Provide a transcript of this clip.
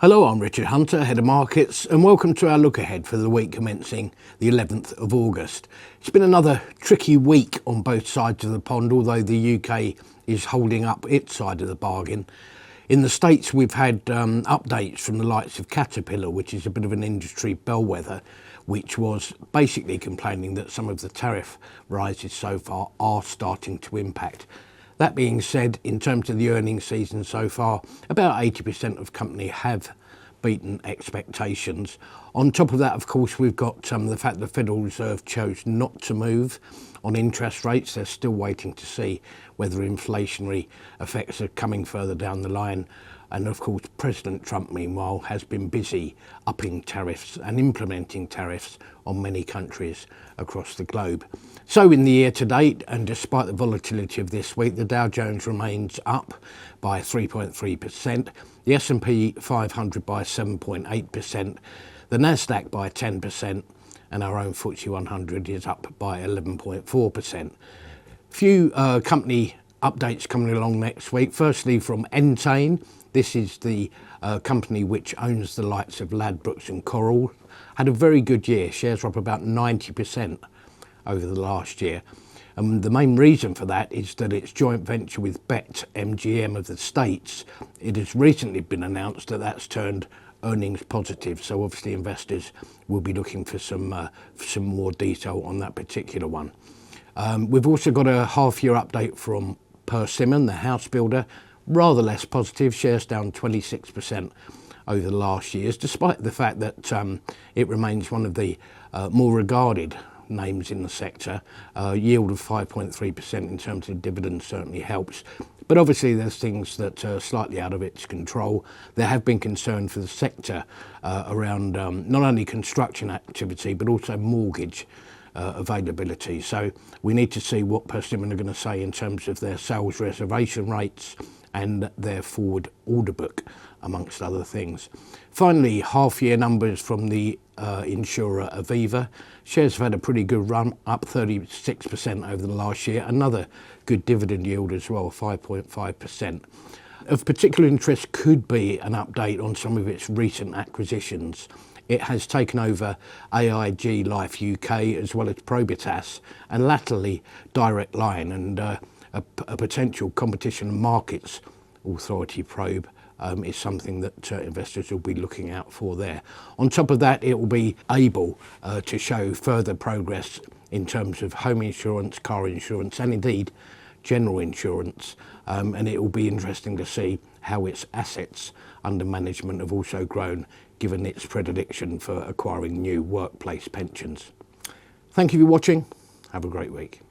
Hello, I'm Richard Hunter, Head of Markets, and welcome to our look ahead for the week commencing the 11th of August. It's been another tricky week on both sides of the pond, although the UK is holding up its side of the bargain. In the States, we've had updates from the likes of Caterpillar, which is a bit of an industry bellwether, which was basically complaining that some of the tariff rises so far are starting to impact. That being said, in terms of the earnings season so far, about 80% of companies have beaten expectations. On top of that, of course, we've got the fact the Federal Reserve chose not to move on interest rates. They're still waiting to see whether inflationary effects are coming further down the line. And of course, President Trump, meanwhile, has been busy upping tariffs and implementing tariffs on many countries across the globe. So in the year to date, and despite the volatility of this week, the Dow Jones remains up by 3.3%, the S&P 500 by 7.8%, the Nasdaq by 10%, and our own FTSE 100 is up by 11.4%. Few company updates coming along next week. Firstly, from Entain. This is the company which owns the likes of Ladbrokes and Coral. Had a very good year. Shares are up about 90% over the last year. And the main reason for that is that its joint venture with BetMGM of the States, it has recently been announced that that's turned earnings positive. So obviously investors will be looking for some more detail on that particular one. We've also got a half-year update from Persimmon, the house builder. Rather less positive, shares down 26% over the last years, despite the fact that it remains one of the more regarded names in the sector. Yield of 5.3% in terms of dividends certainly helps. But obviously there's things that are slightly out of its control. There have been concerns for the sector around not only construction activity, but also mortgage availability. So we need to see what Persimmon are going to say in terms of their sales reservation rates and their forward order book, amongst other things. Finally, half-year numbers from the insurer Aviva. Shares have had a pretty good run, up 36% over the last year. Another good dividend yield as well, 5.5%. Of particular interest could be an update on some of its recent acquisitions. It has taken over AIG Life UK as well as Probitas, and latterly Direct Line, and a potential Competition and Markets Authority probe is something that investors will be looking out for there. On top of that, it will be able to show further progress in terms of home insurance, car insurance, and indeed general insurance. And it will be interesting to see how its assets under management have also grown, given its predilection for acquiring new workplace pensions. Thank you for watching. Have a great week.